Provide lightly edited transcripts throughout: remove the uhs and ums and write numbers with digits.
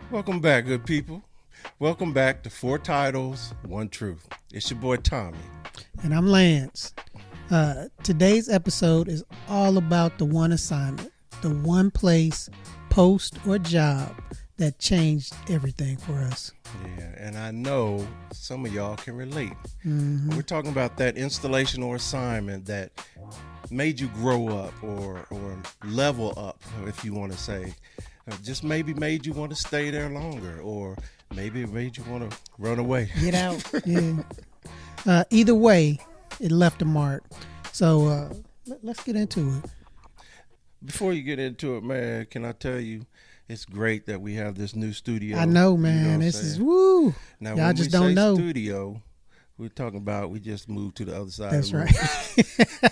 Welcome back, good people. Welcome back to Four Titles, One Truth. It's your boy Tommy. And I'm Lance. Today's episode is all about the one assignment, the one place, post, or job that changed everything for us. Yeah, and I know some of y'all can relate. Mm-hmm. We're talking about that installation or assignment that made you grow up or level up, if you want to say. Just maybe made you want to stay there longer, or maybe it made you want to run away. Get out. Yeah. Either way, it left a mark. So let's get into it. Before you get into it, man, can I tell you, it's great that we have this new studio. I know, man. You know this is woo. Now, y'all when just we don't say know. Studio, we're talking about we just moved to the other side. That's of the right. room.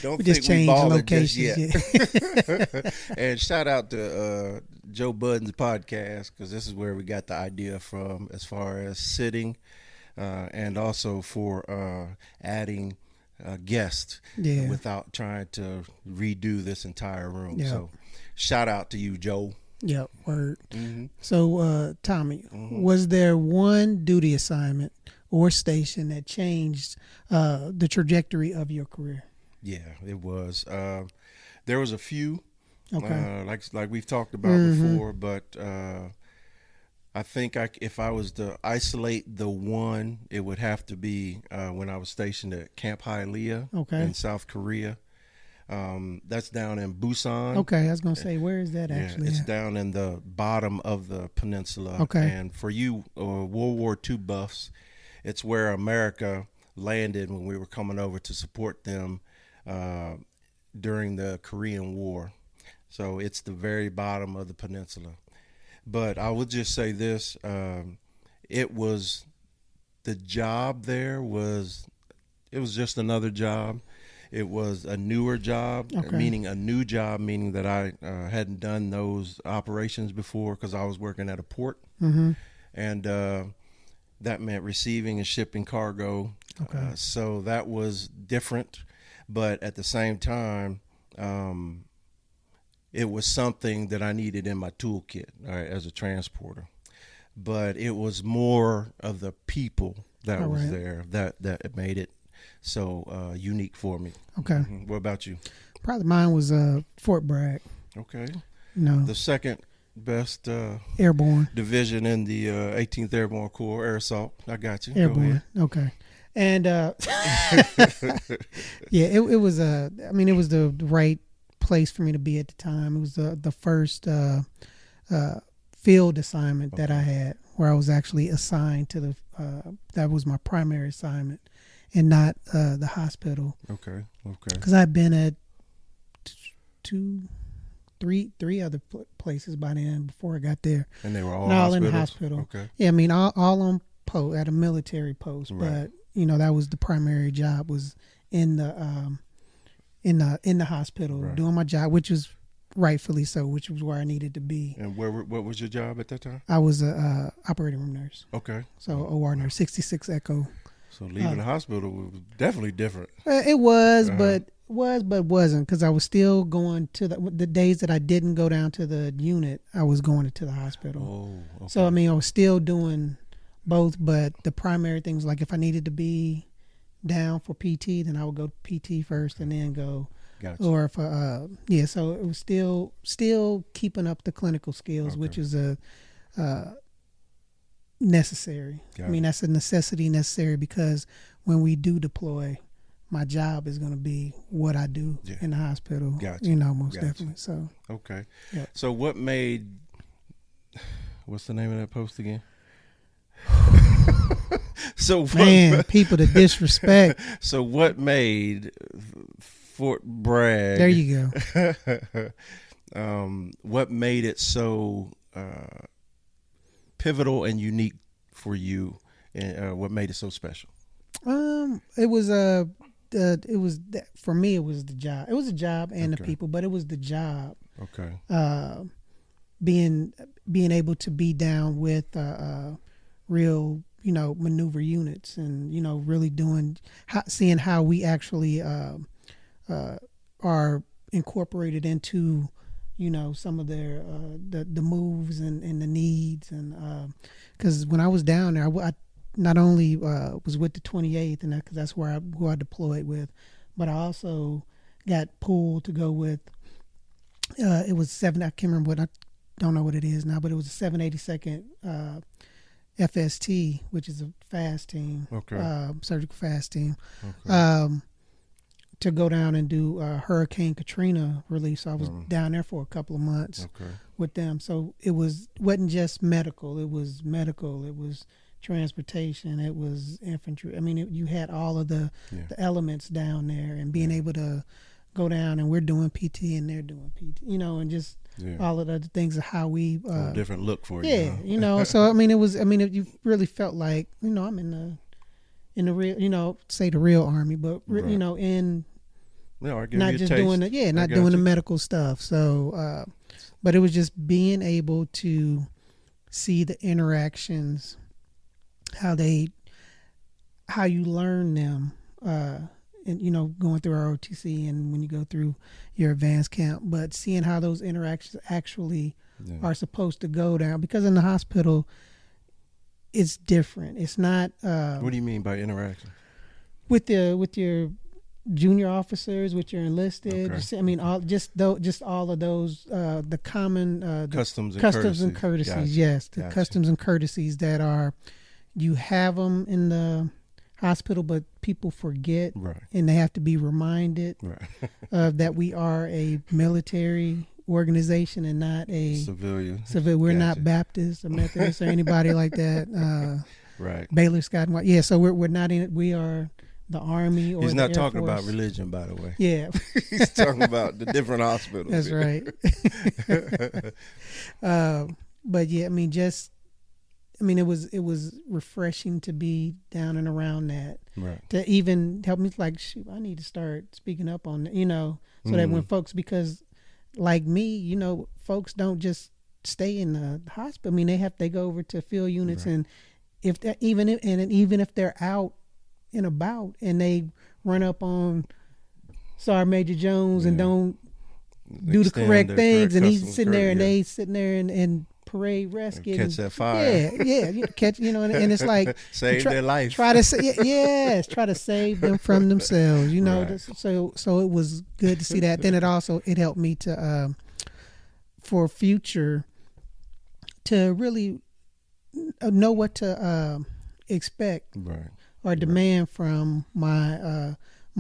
Don't we think just changed we balling locations just yet. And shout out to Joe Budden's podcast, because this is where we got the idea from, as far as sitting, and also for adding guests without trying to redo this entire room. Yep. So shout out to you, Joe. Yep, word. Mm-hmm. So, Tommy, was there one duty assignment or station that changed the trajectory of your career? Yeah, it was. There was a few, Okay. like we've talked about before, but I think if I was to isolate the one, it would have to be when I was stationed at Camp Hialeah in South Korea. That's down in Busan. Okay, I was going to say, where is that actually? It's down in the bottom of the peninsula. Okay. And for you World War II buffs, it's where America landed when we were coming over to support them during the Korean War. So it's the very bottom of the peninsula. But I would just say this, it was, the job there was, it was just another job. It was a newer job, meaning a new job, meaning that I hadn't done those operations before, because I was working at a port. Mm-hmm. And that meant receiving and shipping cargo. Okay. So that was different. But at the same time, it was something that I needed in my toolkit as a transporter. But it was more of the people that was there that made it so unique for me. Okay. What about you? Probably mine was Fort Bragg. Okay. No. The second best Airborne division in the 18th Airborne Corps, Air Assault. I got you. Airborne. Okay. And yeah, it was I mean, it was the right place for me to be at the time. It was the first field assignment that I had, where I was actually assigned to the that was my primary assignment, and not the hospital. Okay. Because I'd been at three other places by then before I got there. And they were all in the hospital. Okay. Yeah, I mean, all on at a military post, Right. but that was the primary job, was in the hospital, Right. doing my job, which was rightfully so, which was where I needed to be. And what was your job at that time? I was a operating room nurse. Okay. So OR nurse, 66 Echo. So leaving the hospital was definitely different. It was, but wasn't, because I was still going to the days that I didn't go down to the unit, I was going to the hospital. Oh, okay. So I mean, I was still doing both, but the primary things, like if I needed to be down for PT, then I would go PT first and then go. Gotcha. Or if so it was still keeping up the clinical skills, which is necessary. I mean, that's a necessary, because when we do deploy, my job is going to be what I do in the hospital. Gotcha. Most definitely. So okay. Yeah. So what's the name of that post again? People to disrespect. So what made Fort Bragg? There you go. What made it so pivotal and unique for you, and what made it so special? It was for me, it was the job. It was a job and the people, but it was the job. Okay. Being able to be down with real, maneuver units, and really seeing how we actually are incorporated into some of their the moves and the needs, and because when I was down there, I not only was with the 28th, and because that's who I deployed with, but I also got pulled to go with. It was I can't remember what, I don't know what it is now, but it was a 782nd FST, which is a fast team, surgical fast team, to go down and do Hurricane Katrina relief. So I was down there for a couple of months with them. So it wasn't just medical. It was transportation. It was infantry. I mean, you had all of the elements down there, and being able to go down, and we're doing PT and they're doing PT, and just all of the other things of how we a different look for you. So I mean, you really felt like, I'm in the real, say the real army, but in not just doing doing the medical stuff. So but it was just being able to see the interactions, how you learn them, and going through our OTC, and when you go through your advanced camp, but seeing how those interactions actually are supposed to go down, because in the hospital it's different. It's not what do you mean by interaction? With your junior officers, with your enlisted, all of those the common customs and courtesies. Gotcha. Yes, the customs and courtesies that are, you have them in the hospital, but people forget, and they have to be reminded that we are a military organization and not a civilian. We're not Baptist or Methodist or anybody like that. Baylor, Scott and White. Yeah, so we're not in it. We are the Army or He's not the Air talking Force. About religion, by the way. Yeah. He's talking about the different hospitals. That's right. But yeah, it was refreshing to be down and around that. To even help me, like, shoot, I need to start speaking up on it, so that when folks, because like me, folks don't just stay in the hospital. I mean, they go over to field units, and even if they're out and about and they run up on Sergeant Major Jones and don't do the correct things, and he's sitting there and they sitting there and parade rescue, catch that fire, catch, and it's like save their life. Try to save them from themselves, So it was good to see that. Then it helped me to for future to really know what to expect or demand from my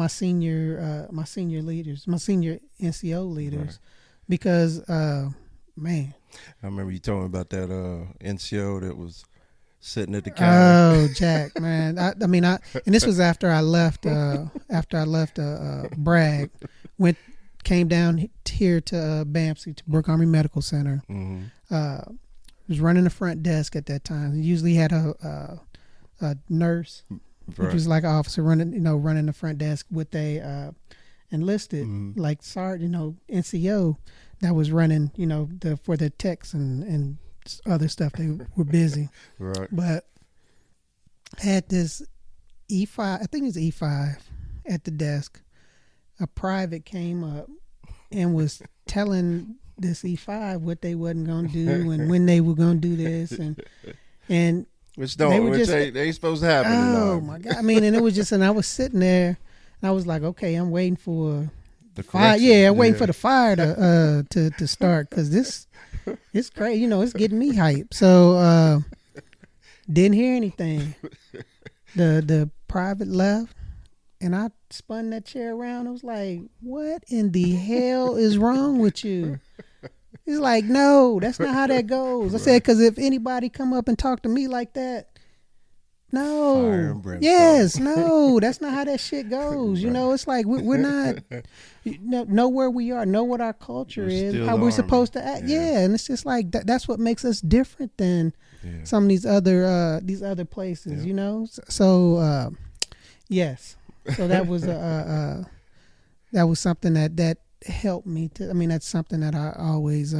senior leaders, my senior NCO leaders, because man, I remember you told me about that NCO that was sitting at the counter. Oh, Jack, man! And this was after I left. Bragg, came down here to BAMC, to Brooke Army Medical Center. Was running the front desk at that time. He usually had a nurse, which was like an officer running the front desk with a enlisted like sergeant, NCO that was running, for the techs and other stuff. They were busy, but had this E5, I think it was E5, at the desk. A private came up and was telling this E5 what they wasn't gonna do and when they were gonna do this, and which ain't supposed to happen. Oh my God! And it was just, and I was sitting there, and I was like, okay, I'm waiting for the fire. Yeah, I'm waiting for the fire to start, because it's crazy. It's getting me hyped. So didn't hear anything. The private left, and I spun that chair around. I was like, what in the hell is wrong with you? He's like, no, that's not how that goes. I said, because if anybody come up and talk to me like that, no, yes, no, that's not how that shit goes. It's like we're not, know where we are, know what our culture is, how we're supposed to act. Yeah, and it's just like that's what makes us different than some of these other places. So yes, so that was that was something that helped me to. That's something that I always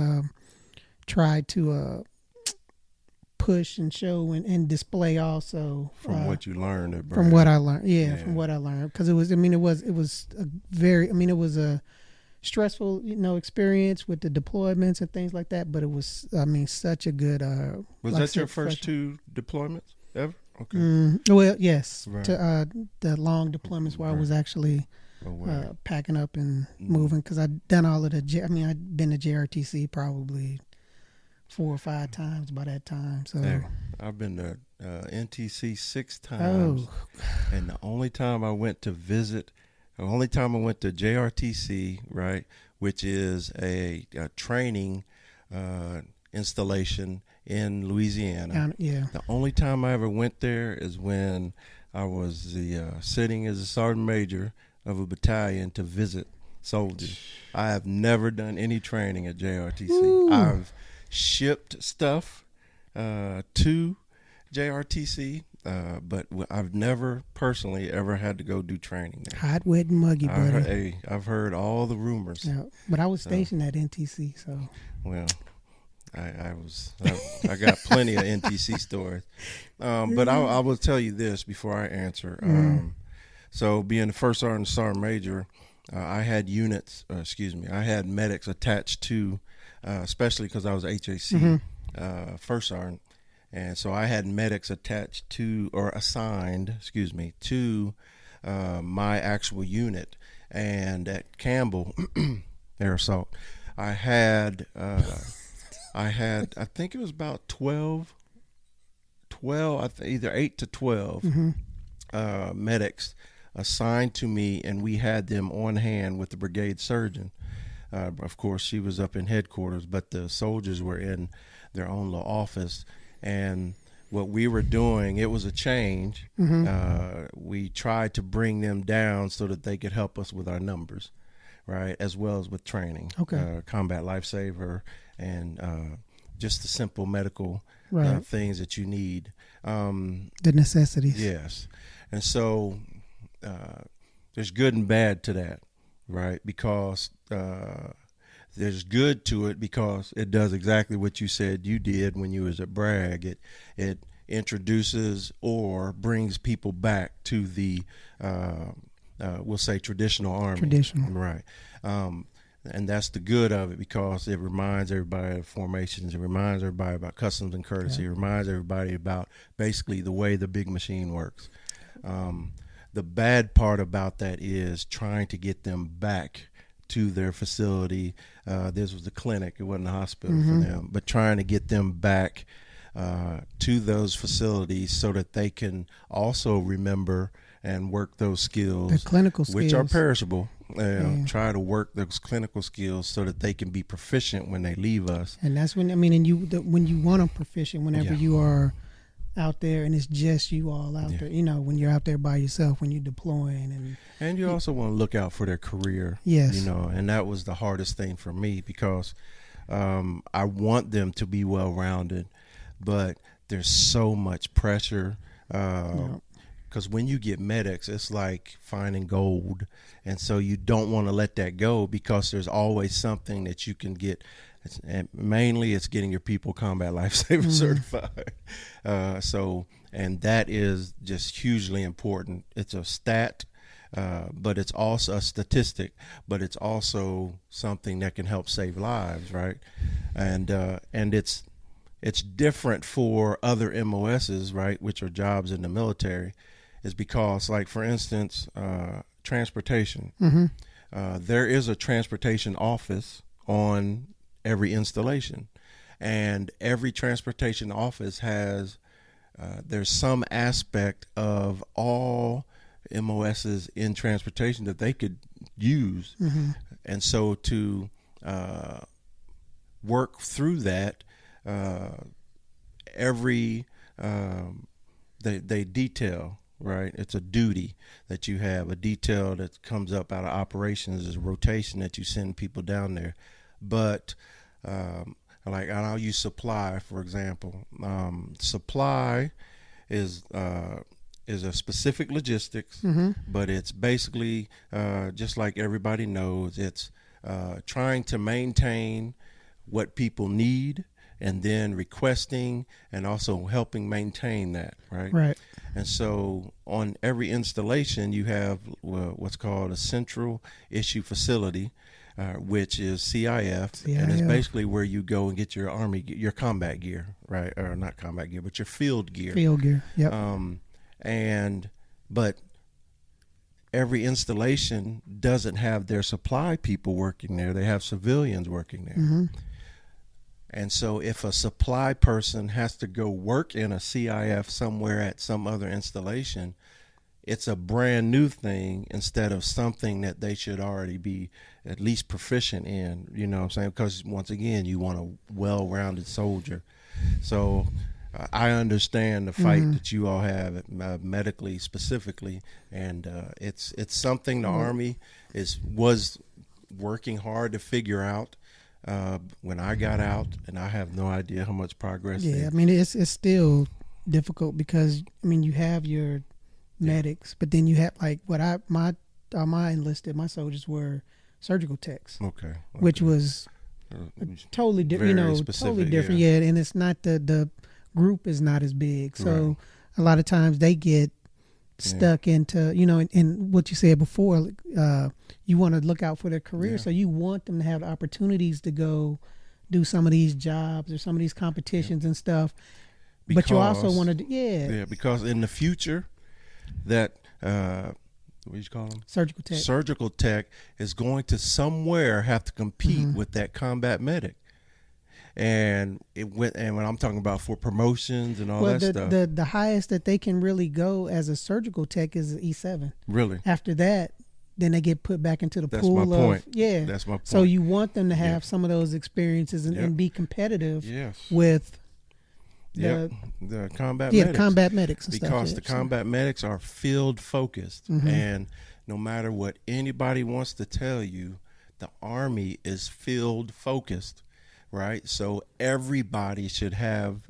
try to push and show and display also from what you learned at Bragg. From what I learned, from what I learned, because it was a very, it was a stressful, experience with the deployments and things like that. But it was, I mean, such a good. Was like I that your said, first two deployments ever? Okay. Well, yes, Right. to the long deployments where I was actually packing up and moving, because I'd done all of the. I mean, I'd been to JRTC probably 4 or 5 times by that time. So Hey, I've been to NTC 6 times, and the only time I went to JRTC, right, which is a training installation in Louisiana. Yeah. The only time I ever went there is when I was sitting as a sergeant major of a battalion to visit soldiers. I have never done any training at JRTC. Ooh. I've shipped stuff to JRTC, but I've never personally ever had to go do training there. Hot, wet, and muggy, buddy. I've heard all the rumors. Yeah, but I was stationed at NTC, so. Well, I got plenty of NTC stories, but I will tell you this before I answer. So being the first sergeant major, I had I had medics attached to, especially because I was HAC first sergeant, and so I had medics attached to or assigned, to my actual unit. And at Campbell Air Assault, I had I think it was about 12, either 8 to 12 medics assigned to me, and we had them on hand with the brigade surgeon. Of course, she was up in headquarters, but the soldiers were in their own little office. And what we were doing, it was a change. We tried to bring them down so that they could help us with our numbers, right, as well as with training. Okay. Combat lifesaver and just the simple medical things that you need. The necessities. Yes. And so there's good and bad to that, right? Because there's good to it because it does exactly what you said you did when you was at Bragg. It introduces or brings people back to the we'll say traditional army. Traditional. Right. And that's the good of it, because it reminds everybody of formations. It reminds everybody about customs and courtesy. It reminds everybody about basically the way the big machine works. The bad part about that is trying to get them back to their facility. This was a clinic. It wasn't a hospital for them, but trying to get them back to those facilities so that they can also remember and work those skills, the clinical skills, which are perishable. Try to work those clinical skills so that they can be proficient when they leave us. And that's when, I mean, when you want them proficient, whenever you are out there and it's just you all out there, when you're out there by yourself, when you're deploying. And you also want to look out for their career. Yes. And that was the hardest thing for me, because I want them to be well-rounded, but there's so much pressure. Because when you get medics, it's like finding gold. And so you don't want to let that go, because there's always something that you can get. And mainly it's getting your people combat lifesaver certified. And that is just hugely important. It's a stat, but it's also a statistic, but it's also something that can help save lives, right? And it's different for other MOSs, right, which are jobs in the military, is because, like, for instance, transportation. There is a transportation office on every installation, and every transportation office has there's some aspect of all MOSs in transportation that they could use. And so to work through that, they detail, right? It's a duty that you have, a detail that comes up out of operations, is a rotation that you send people down there. But like, I'll use supply for example. Supply is a specific logistics, but it's basically just like everybody knows, it's trying to maintain what people need, and then requesting and also helping maintain that, right? Right. And so on every installation, you have what's called a central issue facility, which is CIF, and it's basically where you go and get your your combat gear, right? Or not combat gear, but your field gear. Field gear, yep. But every installation doesn't have their supply people working there. They have civilians working there. Mm-hmm. And so if a supply person has to go work in a CIF somewhere at some other installation, it's a brand new thing instead of something that they should already be at least proficient in, you know what I'm saying? Because once again, you want a well-rounded soldier. So I understand the fight that you all have medically specifically, and it's something the Army was working hard to figure out. When I got out, and I have no idea how much progress. Yeah, I mean it's still difficult because I mean you have your medics, but then you have like my enlisted, my soldiers were surgical techs. Okay. Which was totally different. You know, totally different. Yeah, and it's not the group is not as big, so a lot of times they get stuck into, you know, and what you said before, you want to look out for their career, so you want them to have opportunities to go do some of these jobs or some of these competitions and stuff. Because, but you also want to do, because in the future, that what do you call them? Surgical tech is going to somewhere have to compete with that combat medic. And when I'm talking about for promotions and all that stuff. The highest that they can really go as a surgical tech is E7. Really? After that, then they get put back into the pool. That's my point. Yeah. That's my point. So you want them to have some of those experiences and be competitive with the combat medics. The combat medics and because stuff. The combat medics are field focused. And no matter what anybody wants to tell you, the Army is field focused. Right, so everybody should have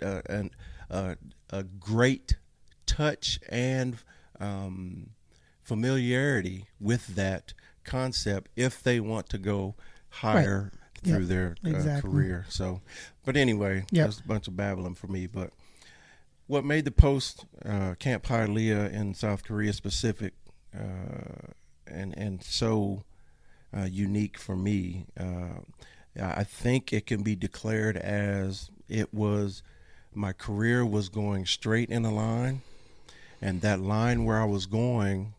a great touch and familiarity with that concept if they want to go higher through their career. So, but anyway, that's a bunch of babbling for me. But what made the post Camp Hialeah in South Korea specific and so unique for me? I think it can be declared as my career was going straight in a line, and that line where I was going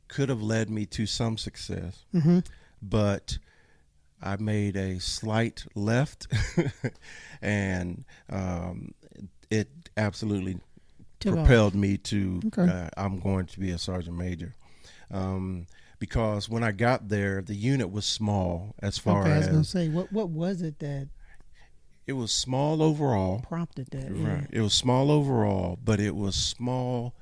could have led me to some success. But I made a slight left, and it absolutely propelled me to I'm going to be a sergeant major. Because when I got there, the unit was small as far as. I was going to say, what was it that? It was small overall. Prompted that. Right. It was small overall, but it was small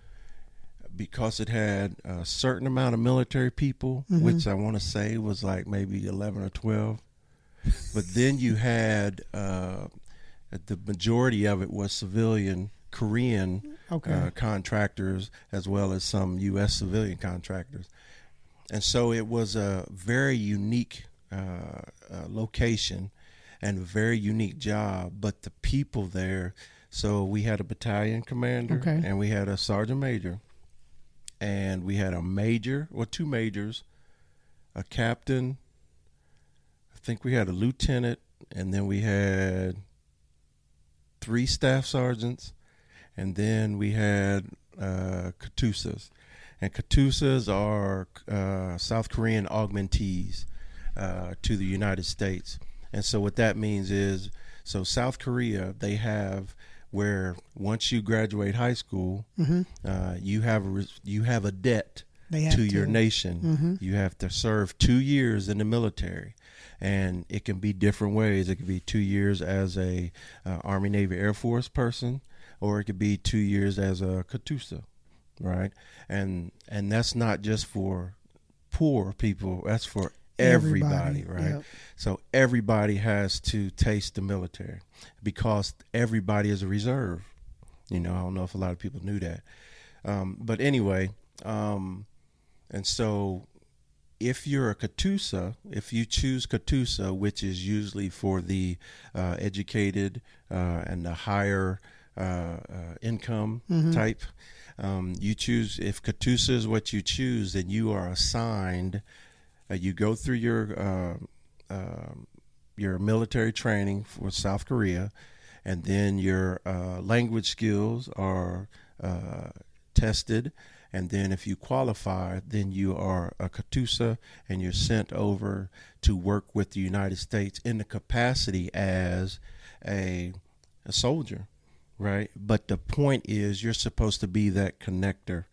because it had a certain amount of military people, which I want to say was like maybe 11 or 12. But then you had the majority of it was civilian Korean contractors as well as some U.S. civilian contractors. And so it was a very unique location and a very unique job, but the people there, so we had a battalion commander and we had a sergeant major and we had a major or two majors, a captain, I think we had a lieutenant, and then we had 3 staff sergeants, and then we had Katusas. And Katusas are South Korean augmentees to the United States. And so what that means is, so South Korea, they have where once you graduate high school, you have a debt to your nation. You have to serve 2 years in the military. And it can be different ways. It could be 2 years as a Army, Navy, Air Force person, or it could be 2 years as a Katusa. Right, and that's not just for poor people. That's for everybody, right? Yep. So everybody has to taste the military because everybody is a reserve. You know, I don't know if a lot of people knew that, but anyway, and so if you're a Katusa, if you choose Katusa, which is usually for the educated and the higher income type. You choose, if Katusa is what you choose, then you are assigned You go through your military training for South Korea, and then your language skills are tested. And then if you qualify, then you are a Katusa, and you're sent over to work with the United States in the capacity as a, a soldier, right? But the point is, you're supposed to be that connector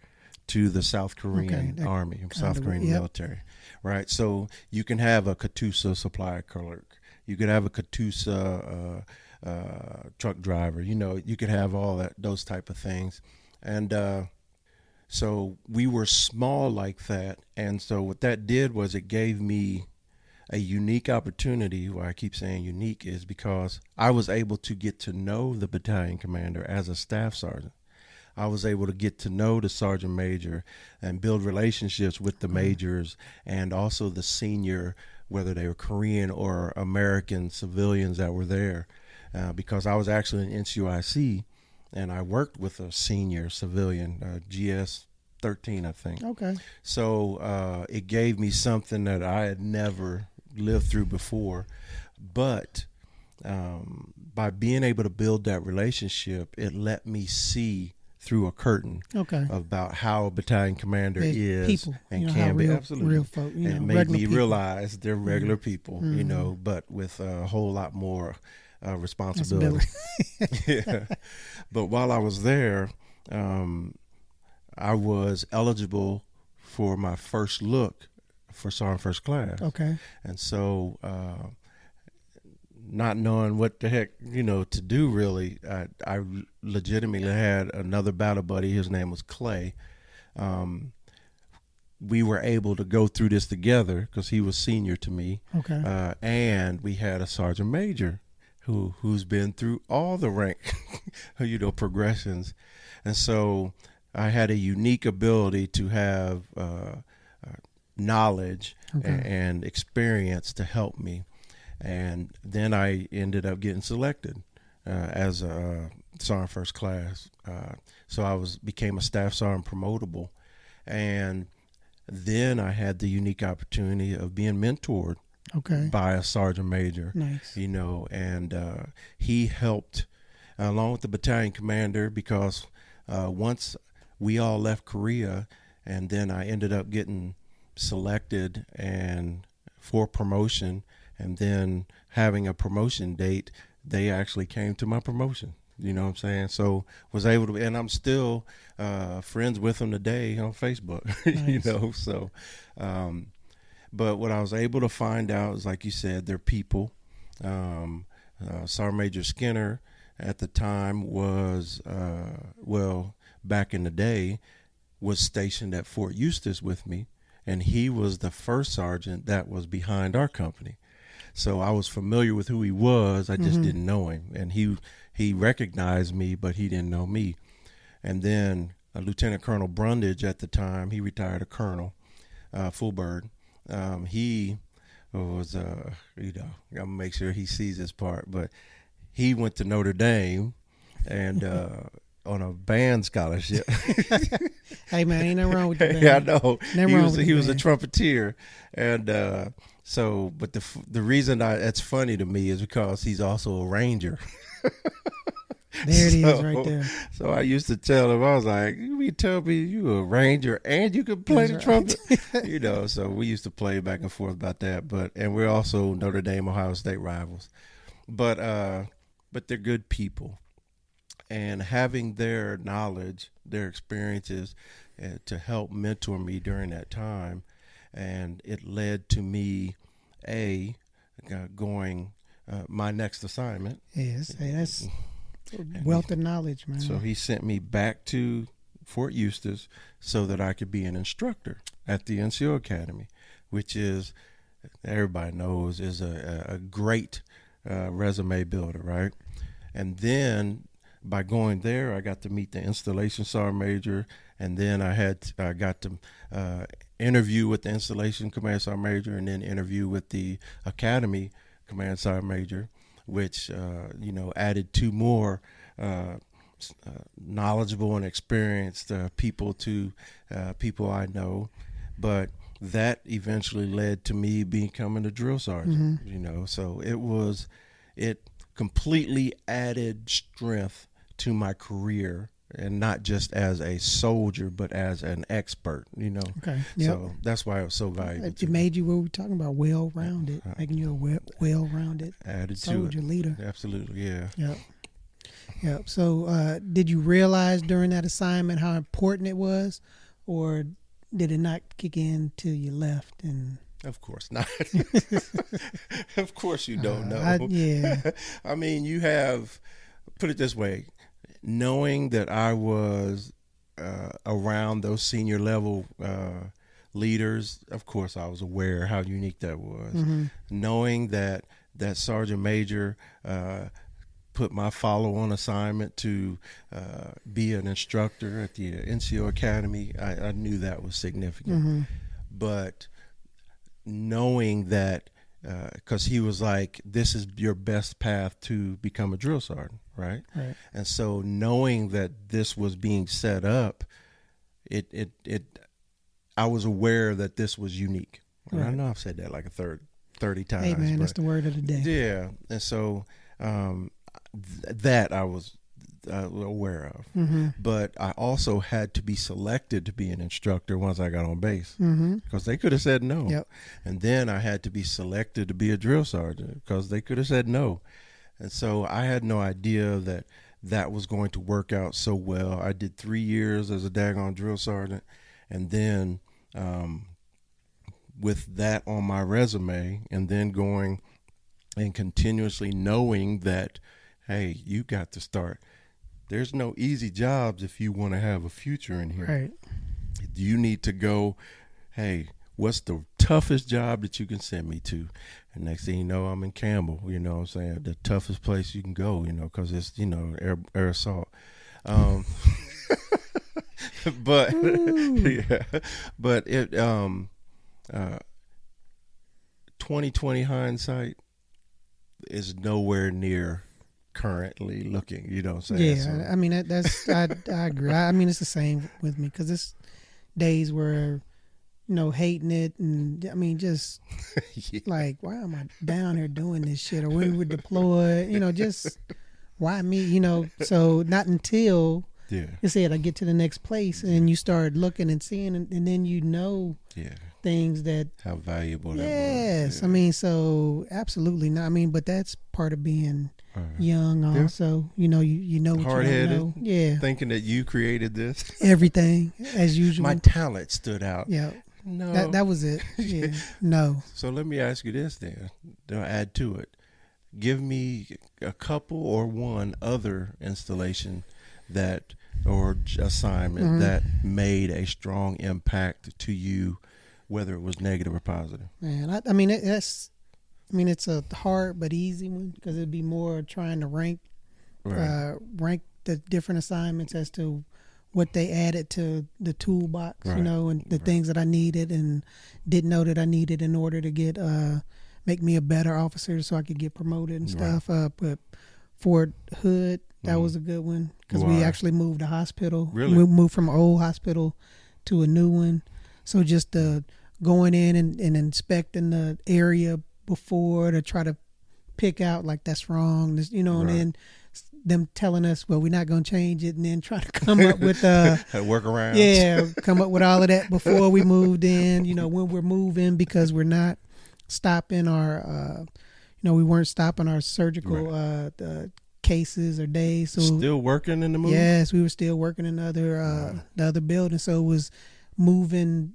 to the South Korean Army, South Korean military, right? So you can have a Katusa supply clerk, you could have a Katusa truck driver, you could have all those type of things. And so we were small like that. And so what that did was it gave me a unique opportunity. Why I keep saying unique is because I was able to get to know the battalion commander as a staff sergeant. I was able to get to know the sergeant major and build relationships with the majors and also the senior, whether they were Korean or American civilians that were there, because I was actually in NCOIC, and I worked with a senior civilian, GS 13, I think. Okay. So it gave me something that I had never lived through before. But by being able to build that relationship, it let me see through a curtain about how a battalion commander is people, and can be. Absolutely. Real folk, and it made me realize they're regular people, but with a whole lot more responsibility. Yeah. But while I was there, I was eligible for my first look for Sergeant First Class. Okay. And so, not knowing what the heck, to do really, I legitimately had another battle buddy. His name was Clay. We were able to go through this together because he was senior to me. Okay. And we had a sergeant major who's been through all the rank, progressions. And so I had a unique ability to have knowledge and experience to help me. And then I ended up getting selected as a sergeant first class. So I became a staff sergeant promotable. And then I had the unique opportunity of being mentored by a sergeant major. Nice. And he helped along with the battalion commander, because once we all left Korea, and then I ended up getting selected and for promotion, and then having a promotion date, they actually came to my promotion. You know what I'm saying? So was able to, and I'm still friends with them today on Facebook. Nice. So but what I was able to find out is, like you said, they're people. Sergeant Major Skinner at the time was, back in the day, was stationed at Fort Eustis with me, and he was the first sergeant that was behind our company. So I was familiar with who he was. I just didn't know him, and he recognized me, but he didn't know me. And then Lieutenant Colonel Brundage at the time, he retired a colonel, Fulbird. He was, I'm gonna make sure he sees this part, but he went to Notre Dame and on a band scholarship. Hey man, ain't nothing wrong with the band. Yeah, I know. He was a band. trumpeter, and so. But the reason that's funny to me is because he's also a ranger. There it is, right there. So I used to tell him, I was like, "You tell me you a ranger and you can play the trumpet," So we used to play back and forth about that. And we're also Notre Dame, Ohio State rivals. But they're good people, and having their knowledge, their experiences, to help mentor me during that time, and it led to me going my next assignment. Yes, hey, that's wealth of knowledge, man. So he sent me back to Fort Eustis so that I could be an instructor at the NCO Academy, which is, everybody knows, is a great resume builder, right? And then by going there, I got to meet the installation sergeant major, and then I got to interview with the installation command sergeant major, and then interview with the academy command sergeant major, which added two more knowledgeable and experienced people to people I know. But that eventually led to me becoming a drill sergeant. So it completely added strength to my career, and not just as a soldier, but as an expert, Okay. Yep. So that's why it was so valuable. It made you, what we're talking about, well-rounded, making you a well-rounded added soldier, to it. leader. Absolutely, yeah. Yep. Yep. So did you realize during that assignment how important it was, or did it not kick in till you left? And of course not. Of course you don't know. I mean, you have, put it this way, knowing that I was around those senior level leaders, of course I was aware how unique that was. Knowing that Sergeant Major put my follow-on assignment to be an instructor at the NCO Academy, I knew that was significant. But knowing that, because he was like, this is your best path to become a drill sergeant, right? And so knowing that this was being set up, I was aware that this was unique. And I know I've said that like 30 times. Hey man, that's the word of the day. Yeah. And so that I was aware of. But I also had to be selected to be an instructor once I got on base, because they could have said no. And then I had to be selected to be a drill sergeant because they could have said no. And so I had no idea that was going to work out so well. I did 3 years as a daggone drill sergeant, and then with that on my resume, and then going and continuously knowing that, hey, you got to start. There's no easy jobs if you want to have a future in here. Right. You need to go, hey, what's the toughest job that you can send me to? And next thing you know, I'm in Campbell, you know what I'm saying? The toughest place you can go, because it's, air assault. But, but it, 2020 hindsight is nowhere near currently looking, you know what I'm saying? Yeah, So, I mean, that's I agree. I mean, it's the same with me, because it's days where, hating it, and I mean, just like, why am I down here doing this shit? Or when we're deployed, just why me? So not until you said I get to the next place, and you start looking and seeing, and then things that how valuable that was. Yes, I mean, so absolutely not. I mean, but that's part of being young also. You know what you don't know. Yeah. Thinking that you created this. Everything as usual. My talent stood out. Yeah. No. That was it. Yeah. No. So let me ask you this then. I'll add to it. Give me a couple or one other installation or assignment that made a strong impact to you, whether it was negative or positive. Man, I mean, it's a hard but easy one, because it'd be more trying to rank the different assignments as to what they added to the toolbox, and the things that I needed and didn't know that I needed in order to get make me a better officer, so I could get promoted and stuff. But Fort Hood, that was a good one, because we actually moved the hospital. Really? We moved from an old hospital to a new one. So just going in and inspecting the area before to try to pick out, like, that's wrong, and then them telling us, well, we're not going to change it, and then try to come up with workarounds. Yeah, come up with all of that before we moved in, when we're moving, because we're not stopping our, we weren't stopping our surgical cases or days. So still working in the move? Yes, we were still working in the other building. So it was moving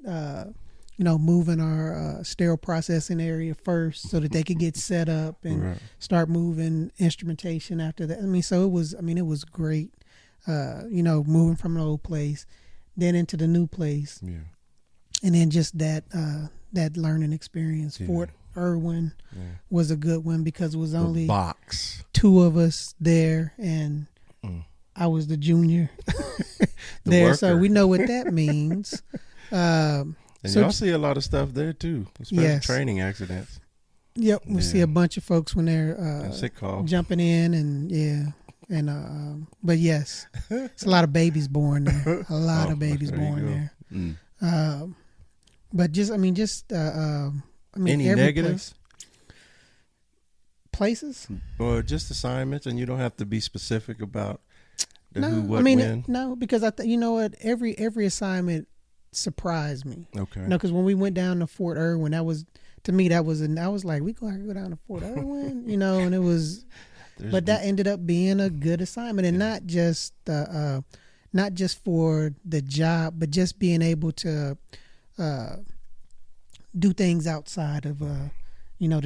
moving our sterile processing area first, so that they could get set up and start moving instrumentation after that. I mean, so it was great, moving from an old place, then into the new place. Yeah. And then just that learning experience. Fort Irwin was a good one, because it was only two of us there, and I was the junior there, so we know what that means. And y'all see a lot of stuff there too, especially training accidents. Yep, we see a bunch of folks when they're sick call, jumping in, and but yes, it's a lot of babies born there. A lot of babies born there. But just Any every negatives places. or just assignments, and you don't have to be specific about the who, No, what, when. no, because you know what, every assignment surprised me. Okay. Because when we went down to Fort Irwin, that was, to me, I was like, we gonna go down to Fort Irwin, and it was, but that ended up being a good assignment, and not just for the job, but just being able to do things outside of the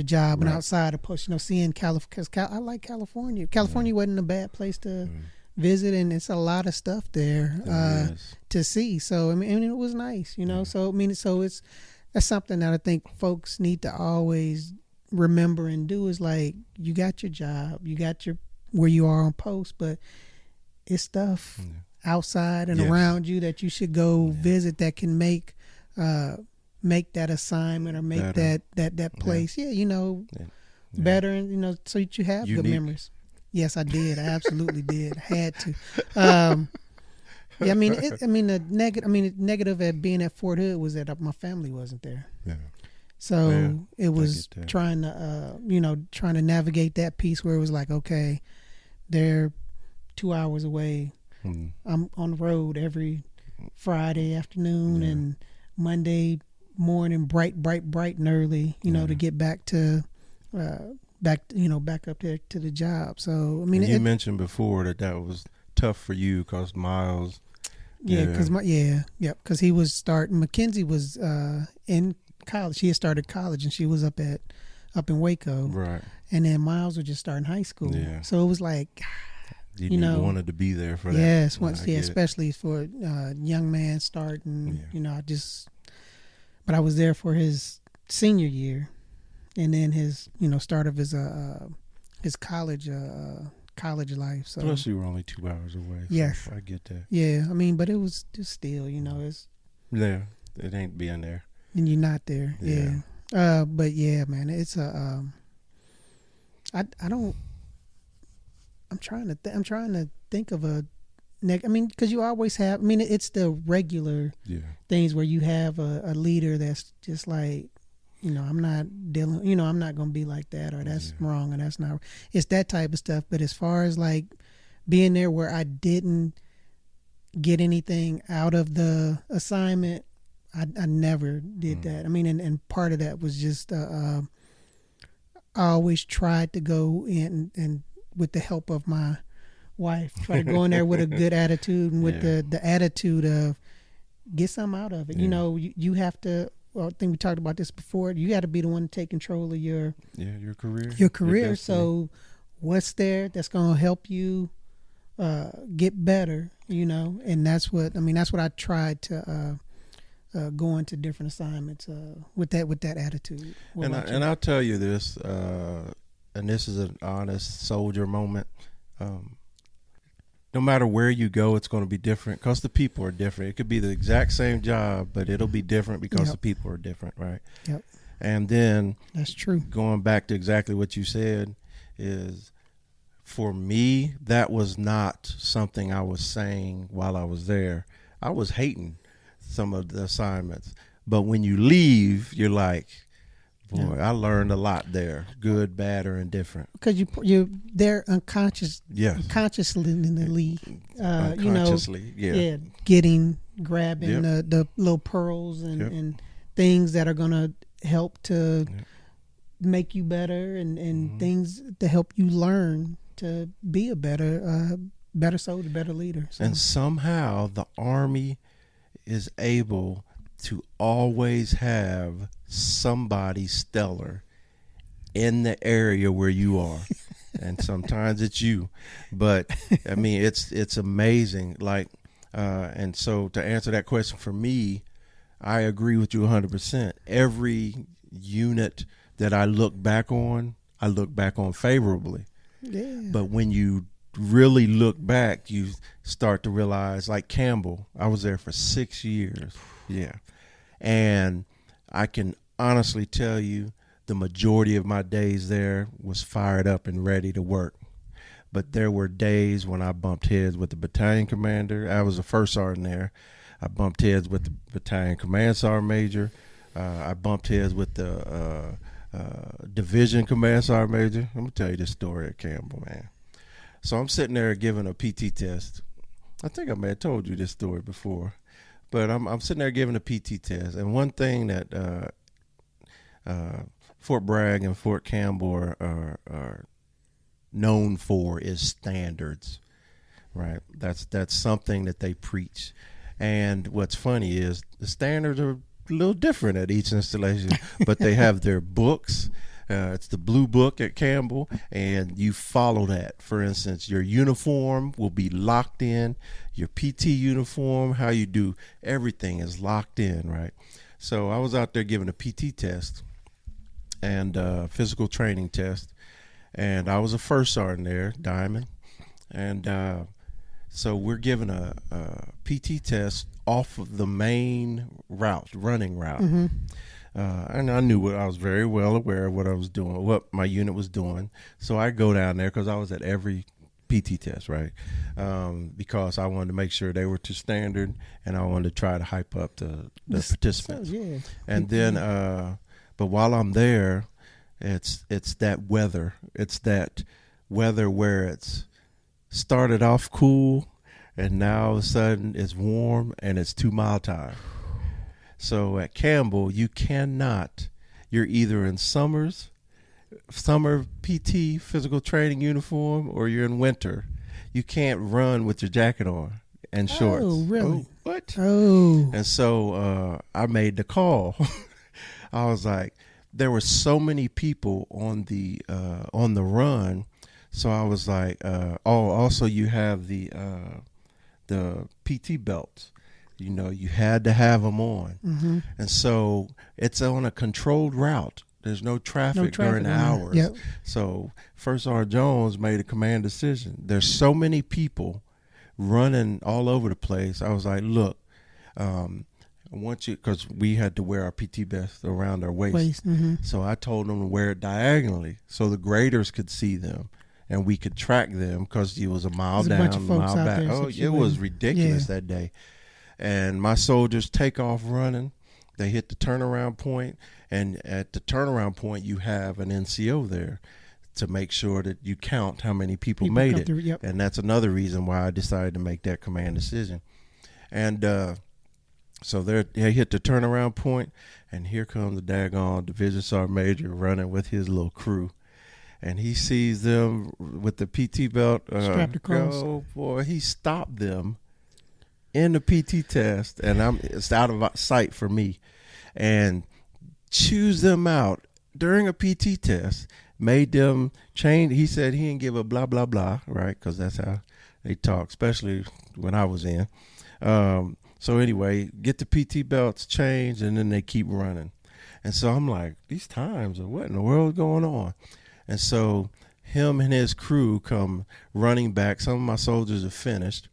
job, and outside of post, seeing California, because I like California. California wasn't a bad place to visit, and it's a lot of stuff there to see. So I mean, it was nice, So that's something that I think folks need to always remember and do, is like, you got your job, you got your where you are on post, but it's stuff outside and around you that you should go visit, that can make that assignment, or make that place better, and so that you have good memories. Yes, I did. I absolutely did. I had to. The negative at being at Fort Hood was that my family wasn't there. Yeah. So it was trying to navigate that piece where it was like, okay, they're 2 hours away. I'm on the road every Friday afternoon and Monday morning, bright and early, to get back to back up there to the job. So I mean, and you mentioned before that was tough for you because Miles. Because he was starting. Mackenzie was in college. She had started college, and she was up in Waco. Right. And then Miles was just starting high school. Yeah. So it was like, you wanted to be there for that. Yes, especially for young man starting. But I was there for his senior year, and then his start of his college life. So plus you were only 2 hours away. So yes, I get that. Yeah, I mean, but it was just still, it's it ain't being there, and you're not there. Yeah. But yeah, man, it's I'm trying to think of a because you always have. I mean, it's the regular things where you have a leader that's just like, I'm not dealing. I'm not going to be like that, or that's wrong, or that's not. It's that type of stuff. But as far as like being there where I didn't get anything out of the assignment, I never did that. I mean, and part of that was just I always tried to go in and with the help of my wife, try to go in there with a good attitude, and with the attitude of get something out of it. You have to. Well, I think we talked about this before. You got to be the one to take control of your career. Your career. So, what's there that's going to help you get better? And that's what I tried to go into different assignments with that attitude. And I'll tell you this, and this is an honest soldier moment. No matter where you go, it's going to be different because the people are different. It could be the exact same job, but it'll be different because the people are different, right? Yep. And then that's true. Going back to exactly what you said is, for me, that was not something I was saying while I was there. I was hating some of the assignments. But when you leave, you're like, boy, I learned a lot there, good, bad, or indifferent. Because you're there unconsciously, grabbing the little pearls and things that are going to help to make you better, and things to help you learn to be a better soldier, better leader. So. And somehow the Army is able to always have somebody stellar in the area where you are. And sometimes it's you, but I mean, it's amazing. Like, and so to answer that question for me, I agree with you 100%. Every unit that I look back on favorably. Yeah. But when you really look back, you start to realize, like Campbell, I was there for 6 years. Yeah. And I can honestly tell you the majority of my days there was fired up and ready to work. But there were days when I bumped heads with the battalion commander. I was a first sergeant there. I bumped heads with the battalion command sergeant major. I bumped heads with the division command sergeant major. I'm gonna tell you this story at Campbell, man. So I'm sitting there giving a PT test. I think I may have told you this story before, but I'm sitting there giving a PT test, and one thing that Fort Bragg and Fort Campbell are known for is standards, right? That's something that they preach. And what's funny is the standards are a little different at each installation, but they have their books. It's the blue book at Campbell, and you follow that. For instance, your uniform will be locked in. Your PT uniform, how you do everything is locked in, right? So I was out there giving a PT test and physical training test, and I was a first sergeant there, Diamond, and so we're giving a PT test off of the main route, running route. Mm-hmm. And I knew I was very well aware of what I was doing, what my unit was doing. So I go down there because I was at every PT test, right? Because I wanted to make sure they were to standard, and I wanted to try to hype up the participants. Yeah. And then, but while I'm there, it's that weather. It's that weather where it's started off cool, and now all of a sudden it's warm and it's 2 mile time. So at Campbell, you cannot. You're either in summer PT physical training uniform, or you're in winter. You can't run with your jacket on and shorts. Oh, really? Oh, what? Oh. And so I made the call. I was like, there were so many people on the run, so I was like, also you have the PT belts. You know, you had to have them on. Mm-hmm. And so it's on a controlled route. There's no traffic during the hours. Yep. So First Sergeant Jones made a command decision. There's so many people running all over the place. I was like, look, I want you, because we had to wear our PT vest around our waist. Mm-hmm. So I told them to wear it diagonally so the graders could see them and we could track them, because it was a mile down, a mile back. Oh, it was ridiculous that day. And my soldiers take off running. They hit the turnaround point, and at the turnaround point, you have an NCO there to make sure that you count how many people made it. Yep. And that's another reason why I decided to make that command decision. And so they hit the turnaround point, and here comes the daggone Division Sergeant Major running with his little crew. And he sees them with the PT belt. Strapped across. Oh, boy, he stopped them in the PT test, and it's out of sight for me, and choose them out during a PT test, made them change. He said he didn't give a blah, blah, blah, right? Because that's how they talk, especially when I was in. So anyway, get the PT belts changed, and then they keep running. And so I'm like, these times are what in the world is going on? And so him and his crew come running back. Some of my soldiers have finished.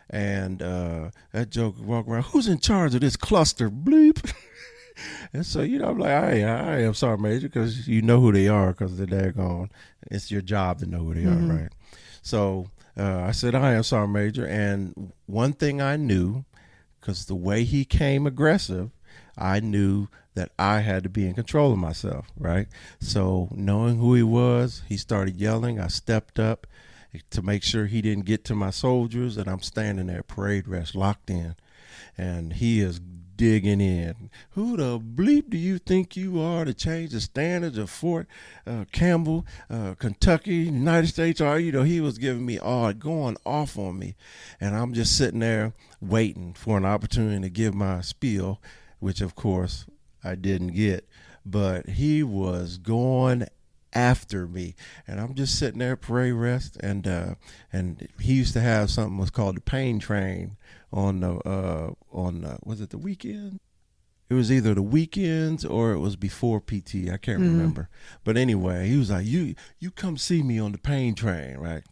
And that joker walk around, who's in charge of this cluster? Bleep. And so, I'm like, I am Sergeant Major, because you know who they are, because they're daggone. It's your job to know who they are, right? So I said, I am Sergeant Major. And one thing I knew, because the way he came aggressive, I knew that I had to be in control of myself, right? So knowing who he was, he started yelling. I stepped up to make sure he didn't get to my soldiers, and I'm standing there, parade rest, locked in, and he is digging in. Who the bleep do you think you are to change the standards of Fort Campbell, Kentucky, United States? Or he was giving me going off on me, and I'm just sitting there waiting for an opportunity to give my spiel, which of course I didn't get, but he was going after me, and I'm just sitting there, parade rest, and he used to have something was called the pain train on was it the weekend? It was either the weekends or it was before PT. I can't remember, but anyway, he was like, you come see me on the pain train, right?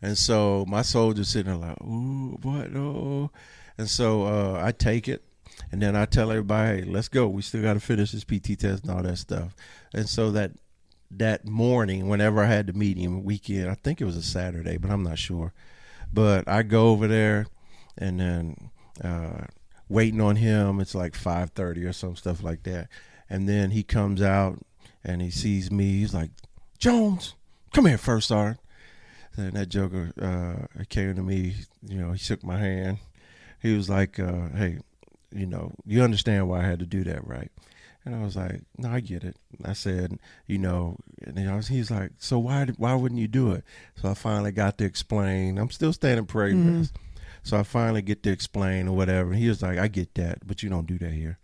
And so my soldiers sitting there like, ooh, what? Oh, and so I take it. And then I tell everybody, hey, let's go. We still got to finish this PT test and all that stuff. And so that morning, whenever I had the meeting, weekend, I think it was a Saturday, but I'm not sure. But I go over there, and then waiting on him. It's like 5:30 or some stuff like that. And then he comes out and he sees me. He's like, Jones, come here, First Sergeant. And that joker came to me, he shook my hand. He was like, hey, you understand why I had to do that, right? And I was like, no, I get it. I said, and he's like, so why wouldn't you do it? So I finally got to explain. I'm still standing parade rest. So I finally get to explain or whatever. And he was like, I get that, but you don't do that here.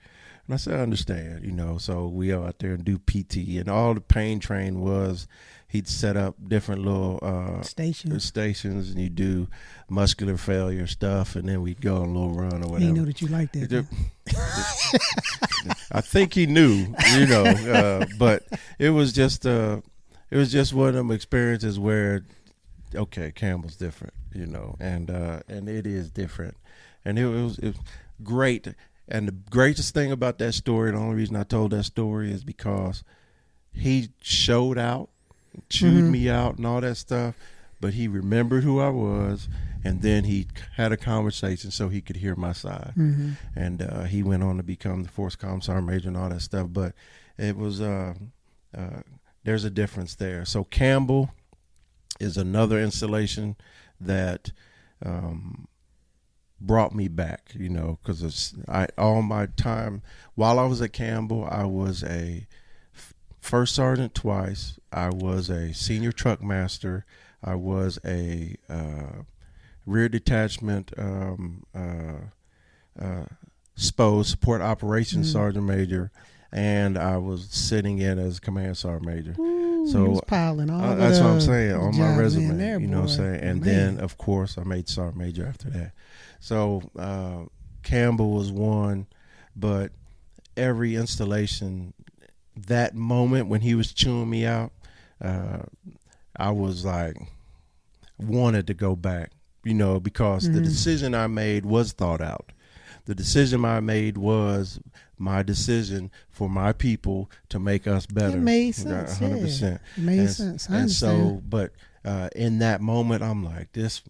And I said, I understand, so we go out there and do PT. And all the pain train was, he'd set up different little stations, and you do muscular failure stuff, and then we'd go on a little run or whatever. He knew that you liked it. I think he knew, but it was just one of them experiences where, okay, Campbell's different, and it is different, and it was great. And the greatest thing about that story, the only reason I told that story is because he showed out, chewed me out and all that stuff, but he remembered who I was, and then he had a conversation so he could hear my side. And he went on to become the Force Comm Sergeant Major and all that stuff, but it was there's a difference there. So Campbell is another installation that brought me back, because all my time while I was at Campbell, I was a first sergeant twice. I was a senior truck master. I was a rear detachment SPO, support operations sergeant major, and I was sitting in as command sergeant major. Ooh, so he was piling all that's what I'm saying on my resume. there, what I'm saying, and then of course I made sergeant major after that. So Campbell was one, but every installation, that moment when he was chewing me out, I was like, wanted to go back, because the decision I made was thought out. The decision I made was my decision for my people to make us better. It made sense. 100%. Yeah. It made sense. I understand. So, but in that moment, I'm like, this,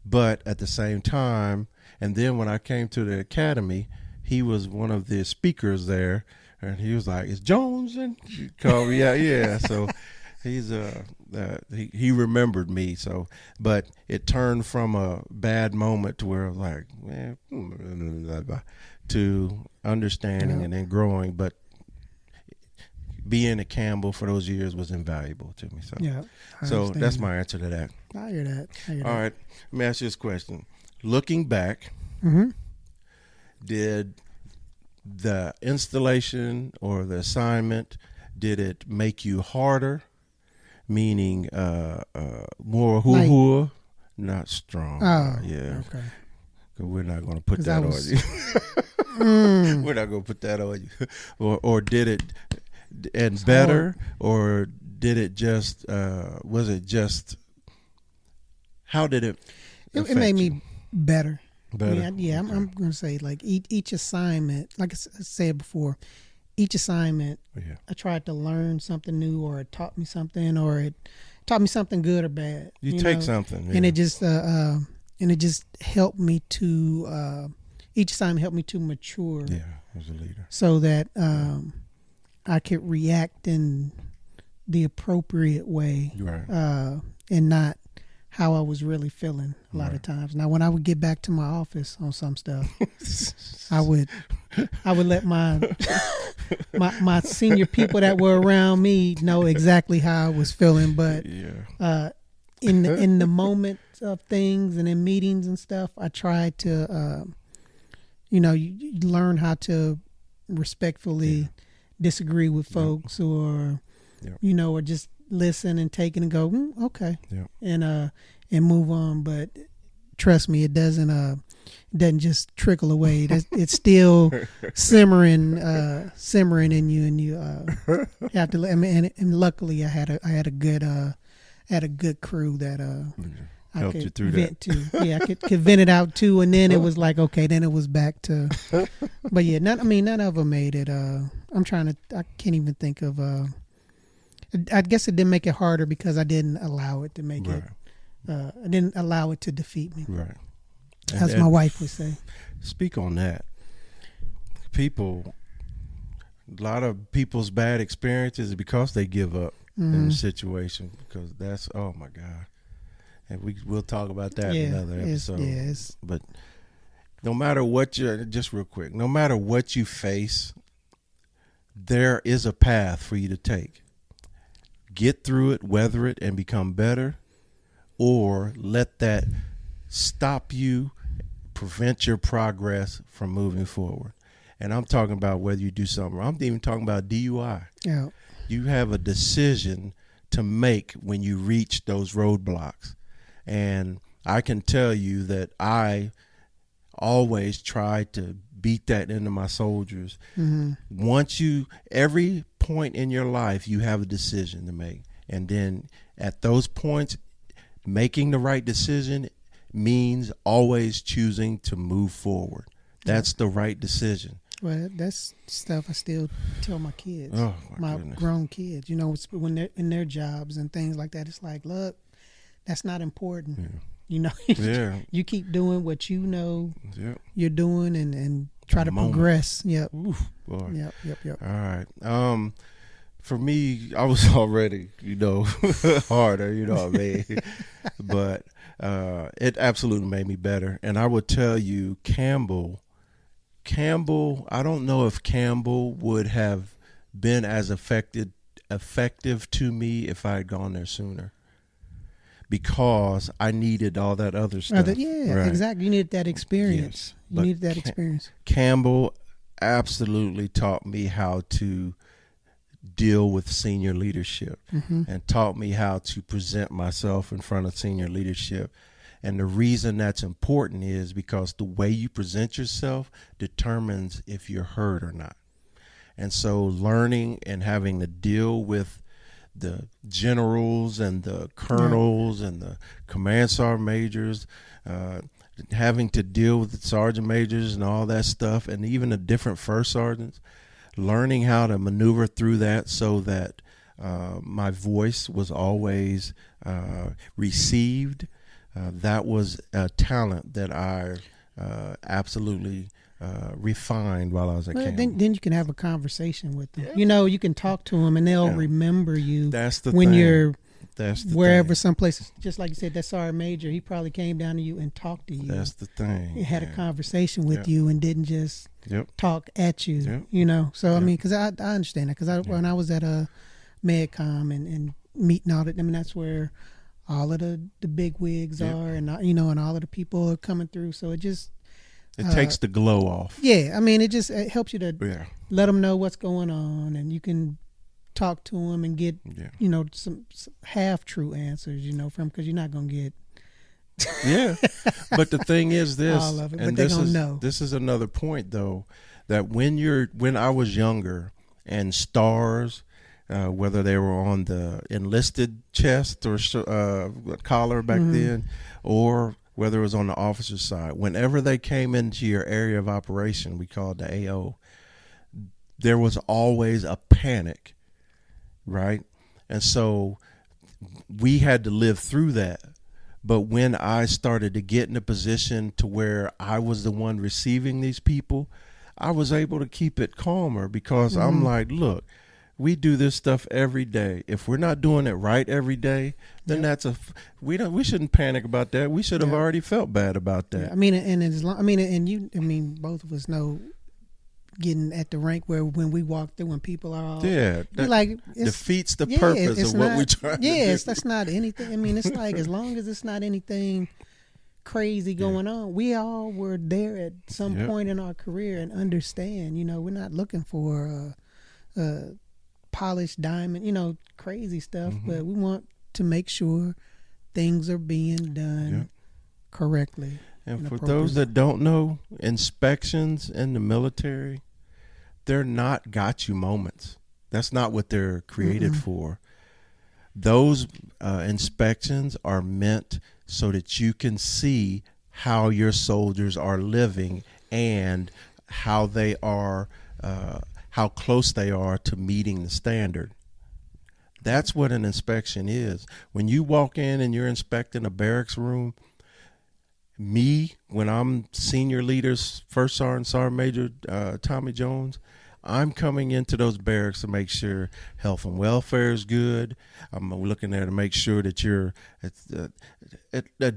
but at the same time, and then when I came to the academy, he was one of the speakers there, and he was like, "Is Jones?" And he called me out. Yeah, so he's he remembered me. So, but it turned from a bad moment to where I was like, man, to understanding and then growing. But being a Campbell for those years was invaluable to me. So, yeah, so that's my answer to that. I hear that. All right, let me ask you this question. Looking back, did the installation or the assignment, did it make you harder, meaning more hoo-hoo, not strong? Yeah. Okay. We're not going to put that on you. We're not going to put that on you. Or did it, and better, or did it just, was it just, how did it It made me better. Better? I mean, I'm going to say, like, each assignment, like I said before, each assignment, I tried to learn something new, or it taught me something, or it taught me something good or bad. You take something. Yeah. And it just helped me to, each assignment helped me to mature. Yeah, as a leader. So that I could react in the appropriate way. Right. And not how I was really feeling a lot of times. Now, when I would get back to my office on some stuff, I would let my senior people that were around me know exactly how I was feeling. But in the moment of things and in meetings and stuff, I tried to, you learn how to respectfully disagree with folks, or or just listen and take it and go, okay, and move on. But trust me, it doesn't just trickle away. It's still simmering in you, and you have to. I mean, and luckily, I had a good crew that I helped could you through vent that. to. Yeah, I could vent it out too, and then it was like, okay, then it was back to. But yeah, none of them made it. I can't even think of. I guess it didn't make it harder because I didn't allow it to make it. I didn't allow it to defeat me. Right. As my wife would say. Speak on that. People, a lot of people's bad experiences is because they give up in a situation, because that's, oh my God. And we'll talk about that in another episode. But no matter what just real quick, no matter what you face, there is a path for you to take. Get through it, weather it, and become better, or let that stop you, prevent your progress from moving forward. And I'm talking about whether you do something wrong. I'm even talking about DUI. Yeah. You have a decision to make when you reach those roadblocks. And I can tell you that I always try to beat that into my soldiers. Mm-hmm. Every point in your life, you have a decision to make. And then at those points, making the right decision means always choosing to move forward. That's the right decision. Well, that's stuff I still tell my kids, oh, my grown kids, when they're in their jobs and things like that. It's like, look, that's not important. You keep doing what you're doing and try to progress. Yep. Oof, boy. Yep. All right. For me, I was already, harder, what I mean? But it absolutely made me better. And I would tell you, Campbell, I don't know if Campbell would have been as effective to me if I had gone there sooner, because I needed all that other stuff. Right. Exactly. You needed that experience. Yes, you needed that experience. Campbell absolutely taught me how to deal with senior leadership, and taught me how to present myself in front of senior leadership. And the reason that's important is because the way you present yourself determines if you're heard or not. And so learning and having to deal with the generals and the colonels and the command sergeant majors, having to deal with the sergeant majors and all that stuff, and even the different first sergeants, learning how to maneuver through that so that my voice was always received. That was a talent that I absolutely refined while I was at camp. Then you can have a conversation with them. You can talk to them and they'll remember you. That's the when thing. You're That's the wherever, thing. someplace, just like you said, that sergeant major, he probably came down to you and talked to you. That's the thing. He had a conversation with you and didn't just talk at you. Yep. So I mean, because I understand that, because when I was at a MedCom and meeting all that, I mean, that's where all of the big wigs are, and and all of the people are coming through. So it just takes the glow off. Yeah, I mean, it helps you to let them know what's going on, and you can talk to them and get some half true answers from, because you're not gonna get But the thing is this, all of it, and but they're gonna know. This is another point though, that when I was younger and stars, whether they were on the enlisted chest or collar back then, or whether it was on the officer's side, whenever they came into your area of operation, we called the AO, there was always a panic, right? And so we had to live through that. But when I started to get in a position to where I was the one receiving these people, I was able to keep it calmer, because I'm like, look, we do this stuff every day. If we're not doing it right every day, then we shouldn't panic about that. We should have already felt bad about that. Yeah, I mean, and both of us know, getting at the rank where when we walk through, when people are all that defeats the purpose of what we're trying to do. Yes, that's not anything. I mean, it's like, as long as it's not anything crazy going on, we all were there at some point in our career and understand. We're not looking for a polished diamond, crazy stuff, but we want to make sure things are being done correctly. And for those that don't know, inspections in the military, they're not got you moments. That's not what they're created for. Those inspections are meant so that you can see how your soldiers are living and how they are, how close they are to meeting the standard. That's what an inspection is. When you walk in and you're inspecting a barracks room, me, when I'm senior leaders, first sergeant, sergeant major, Tommy Jones, I'm coming into those barracks to make sure health and welfare is good. I'm looking there to make sure that you're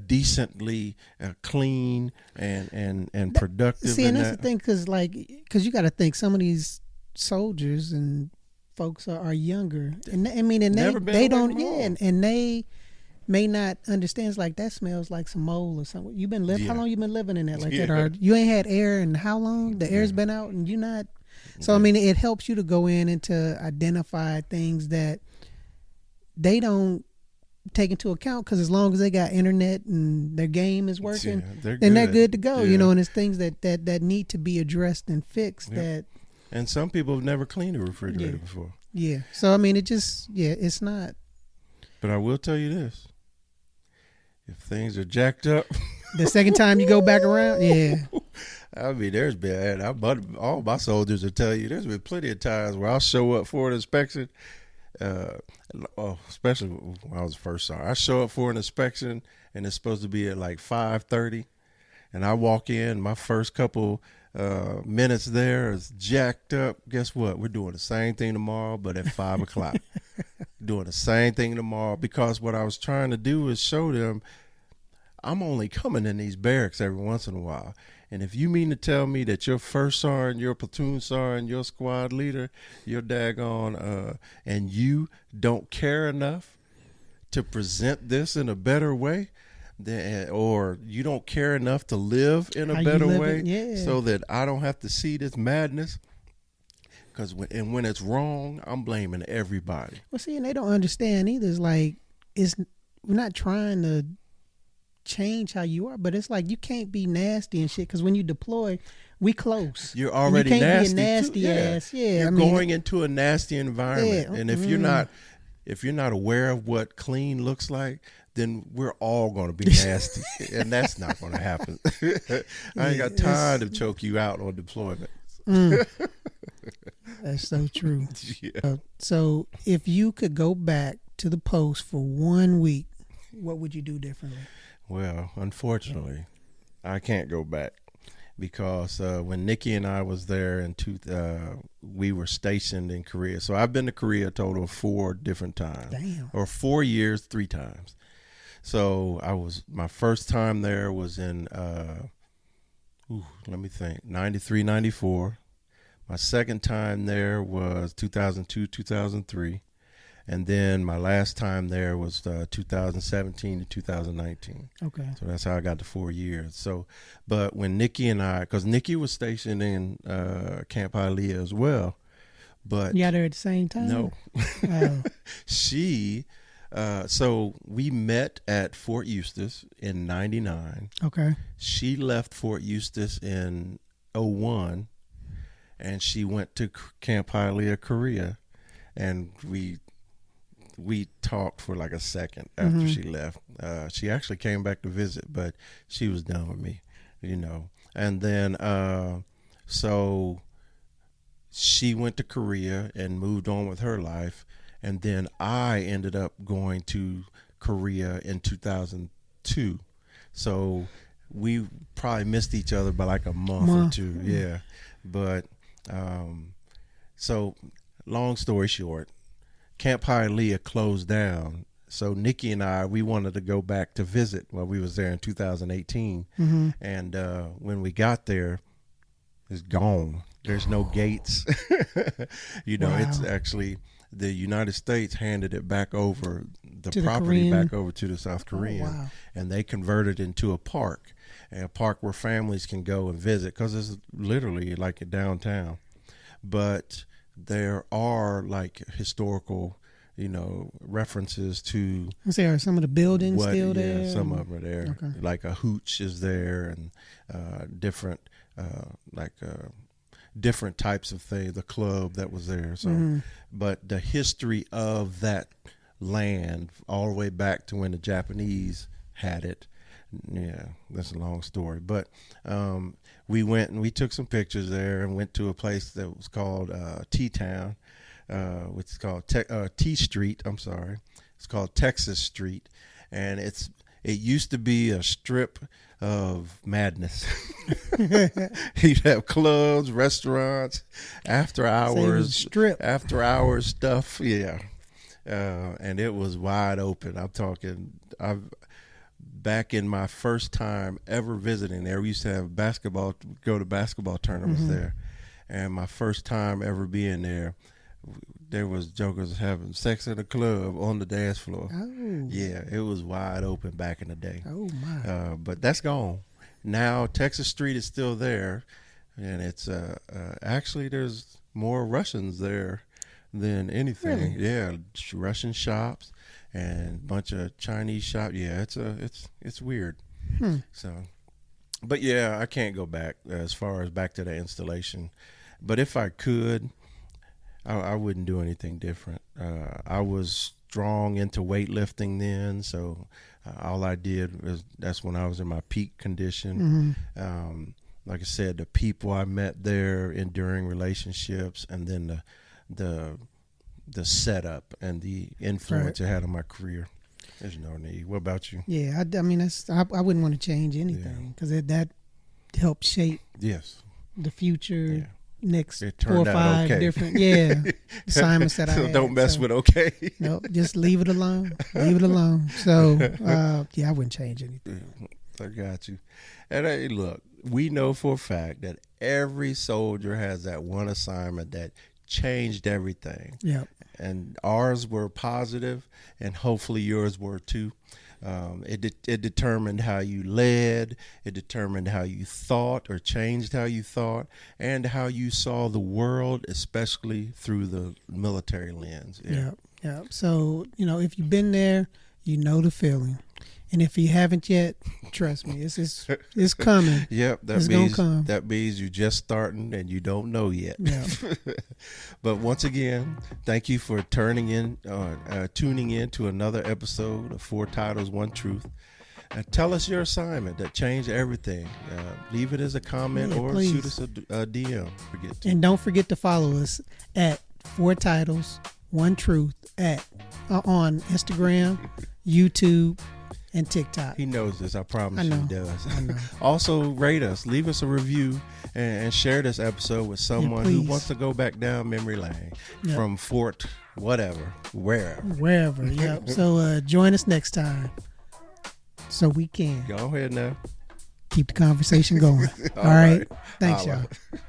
decently clean and productive. See, and that's the thing, because you got to think some of these soldiers and folks are younger, and I mean, and they don't, and they may not understand. It's like that smells like some mold or something. You've been living. How long you been living in that like that? Or you ain't had air, and how long the air's been out, and you not. So I mean, it helps you to go in and to identify things that they don't take into account, because as long as they got internet and their game is working, then they're good to go. You know, and it's things that need to be addressed and fixed. That and some people have never cleaned a refrigerator before. Yeah. So I mean, it just it's not. But I will tell you this: if things are jacked up, the second time you go back around, I mean, there's been, all my soldiers will tell you, there's been plenty of times where I'll show up for an inspection, especially when I was first sergeant. I show up for an inspection, and it's supposed to be at like 5:30, and I walk in, my first couple minutes there is jacked up. Guess what? We're doing the same thing tomorrow, but at 5 o'clock. Doing the same thing tomorrow, because what I was trying to do is show them I'm only coming in these barracks every once in a while. And if you mean to tell me that your first sergeant, your platoon sergeant, your squad leader, your daggone, and you don't care enough to present this in a better way, or you don't care enough to live in a better way, so that I don't have to see this madness. Because when it's wrong, I'm blaming everybody. Well, see, and they don't understand either. It's like, we're not trying to change how you are, but it's like you can't be nasty and shit, because when you deploy, we close. You're already nasty. Be a nasty ass. You're going into a nasty environment, and if you're not aware of what clean looks like, then we're all going to be nasty, and that's not going to happen. I ain't got time to choke you out on deployment. That's so true. So if you could go back to the post for 1 week, what would you do differently? Well, unfortunately, I can't go back, because when Nikki and I was there we were stationed in Korea. So I've been to Korea a total of 4 different times. Damn. Or 4 years, 3 times. So my first time there was in, let me think, 93, 94. My second time there was 2002, 2003. And then my last time there was 2017 to 2019. Okay. So that's how I got to 4 years. So, but when Nikki and I, because Nikki was stationed in Camp Hialeah as well, but you got her at the same time? No. Oh. So we met at Fort Eustis in 99. Okay. She left Fort Eustis in 01, and she went to Camp Hialeah, Korea, and we talked for like a second after she left. She actually came back to visit, but she was done with me, you know. And then so she went to Korea and moved on with her life. And then I ended up going to Korea in 2002. So we probably missed each other by like a month or two. Yeah. But so long story short, Camp Hialeah closed down. So Nikki and I, we wanted to go back to visit while we was there in 2018. And when we got there, it's gone. There's no gates. It's actually the United States handed it back over, the property back over to the South Korean, and they converted it into a park where families can go and visit, because it's literally like a downtown. But there are like historical, references to. Are some of the buildings still there? Yeah, some of them are there. Okay. Like a hooch is there, and different different types of things. The club that was there. So, but the history of that land, all the way back to when the Japanese had it. Yeah, that's a long story. But we went and we took some pictures there, and went to a place that was called T-Town, which is called T Street. I'm sorry, it's called Texas Street, and it's It used to be a strip of madness. You'd have clubs, restaurants, strip. after hours stuff. Yeah. And it was wide open. I'm talking, back in my first time ever visiting there, we used to have go to basketball tournaments there. And my first time ever being there, there was jokers having sex in a club on the dance floor. Oh. Yeah, it was wide open back in the day. Oh, my. But that's gone. Now Texas Street is still there, and it's actually there's more Russians there than anything. Really? Yeah, Russian shops and a bunch of Chinese shops. Yeah, it's weird. So, but yeah, I can't go back as far as back to the installation. But if I could, I wouldn't do anything different. I was strong into weightlifting then, so all I did was, that's when I was in my peak condition. Like I said, the people I met there, enduring relationships, and then the setup and the influence it had on my career. There's no need. What about you? Yeah, I mean, I wouldn't want to change anything because that helped shape the future. Yeah. Next It 4 or turned out 5 okay. different assignments that I So had. don't mess with okay. Nope, just leave it alone. Leave it alone. So yeah, I wouldn't change anything. I got you. And hey, look, we know for a fact that every soldier has that one assignment that changed everything. Yep. And ours were positive, and hopefully yours were too. It determined how you led. It determined how you thought, or changed how you thought, and how you saw the world, especially through the military lens. Yeah. Yep. So, if you've been there, you know the feeling. And if you haven't yet, trust me, it's coming. Yep, It's gonna come. That means you're just starting and you don't know yet. Yeah. But once again, thank you for tuning in to another episode of 4 Titles, 1 Truth. Tell us your assignment that changed everything. Leave it as a comment or please. shoot us a DM. Forget to. And don't forget to follow us at 4 Titles, 1 Truth on Instagram, YouTube, and TikTok. He knows this. I promise I know. you he does. I know. Also, rate us. Leave us a review and share this episode with someone who please. wants to go back down memory lane from Fort whatever, wherever. Yep. So join us next time so we can Go ahead now. keep the conversation going. All right. Thanks, Holla. y'all.